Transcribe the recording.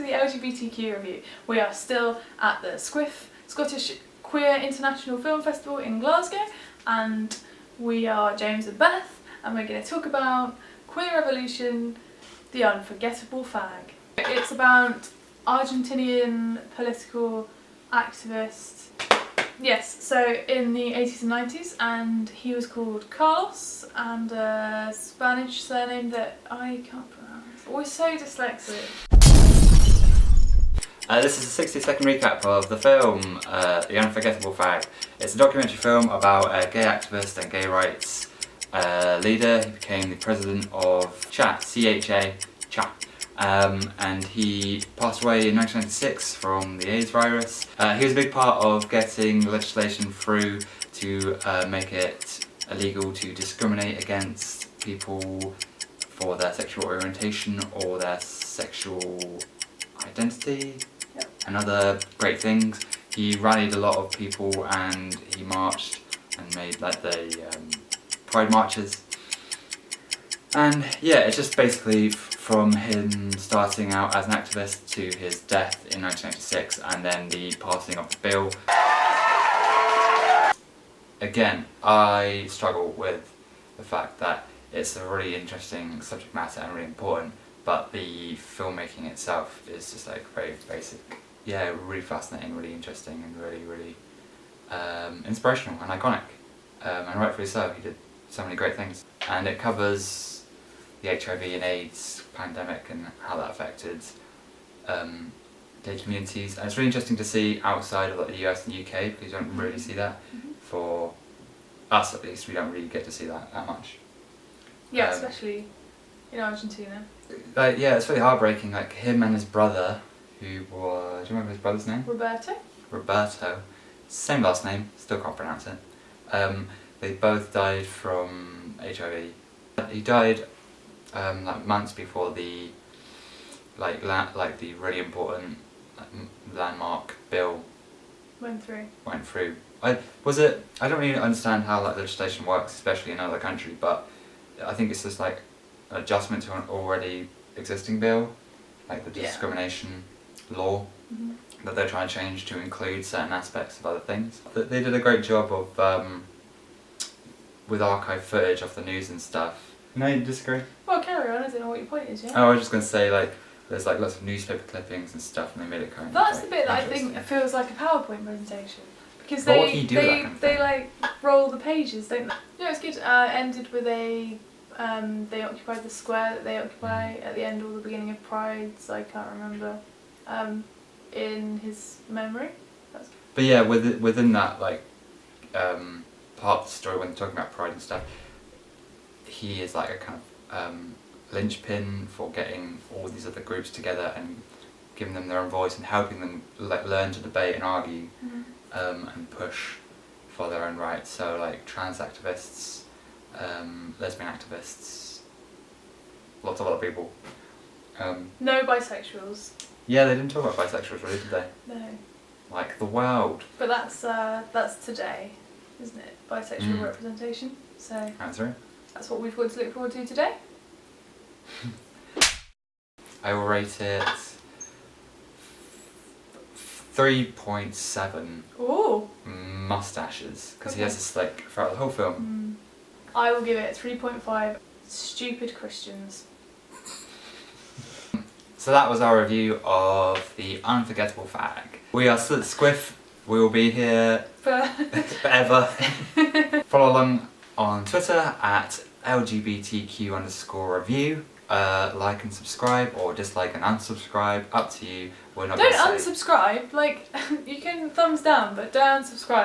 the LGBTQ review. We are still at the SQIFF, Scottish Queer International Film Festival in Glasgow, and we are James and Beth, and we're going to talk about Queer Revolution, the Unforgettable Fag. It's about Argentinian political activist. Yes, so in the 80s and 90s, and he was called Carlos, and a Spanish surname that I can't pronounce. We're so dyslexic. This is a 60-second recap of the film, The Unforgettable Fag. It's a documentary film about a gay activist and gay rights leader. He became the president of CHA, and he passed away in 1996 from the AIDS virus. He was a big part of getting legislation through to make it illegal to discriminate against people for their sexual orientation or their sexual identity. Yep. And other great things. He rallied a lot of people and he marched and made like the pride marches. And yeah, it's just basically from him starting out as an activist to his death in 1996 and then the passing of the bill. Again, I struggle with the fact that it's a really interesting subject matter and really important, but the filmmaking itself is just like very basic. Yeah, really fascinating, really interesting, and really inspirational and iconic. And rightfully so, he did so many great things. And it covers the HIV and AIDS pandemic and how that affected gay communities. And it's really interesting to see outside of like the US and UK, because you don't really see that. For us at least, we don't really get to see that much. Yeah, especially in Argentina. Yeah, it's really heartbreaking. Like him and his brother, who was, do you remember his brother's name? Roberto. Same last name, still can't pronounce it. They both died from HIV. He died like months before the the really important landmark bill went through. I don't really understand how like legislation works, especially in another country, but I think it's just like an adjustment to an already existing bill, like the discrimination law that they're trying to change to include certain aspects of other things. They did a great job of with archive footage of the news and stuff. No, you disagree? Well, carry on. I don't know what your point is. Yeah. Oh, I was just going to say like there's like lots of newspaper clippings and stuff, and they made it kind of. That's like, the bit that I think feels like a PowerPoint presentation, because what do you do they like roll the pages, don't they? Yeah, it's good. Ended with a they occupied the square that they occupy at the end or the beginning of Pride's. I can't remember. In his memory. But yeah, within that like part of the story when they're talking about Pride and stuff, he is like a kind of linchpin for getting all these other groups together and giving them their own voice and helping them like learn to debate and argue and push for their own rights. So like trans activists, lesbian activists, lots of other people. No bisexuals. Yeah, they didn't talk about bisexuals really, did they? No. Like the world. But that's today, isn't it? Bisexual representation. So That's right. That's what we've got to look forward to today. I will rate it 3.7 Ooh. mustaches, because he has this like throughout the whole film. I will give it 3.5 stupid Christians. So that was our review of The Unforgettable Fag. We are still at SQIFF. We will be here forever. Follow along on Twitter at LGBTQ_review. Like and subscribe, or dislike and unsubscribe. Up to you. We're not. Don't unsubscribe. Like you can thumbs down, but don't unsubscribe.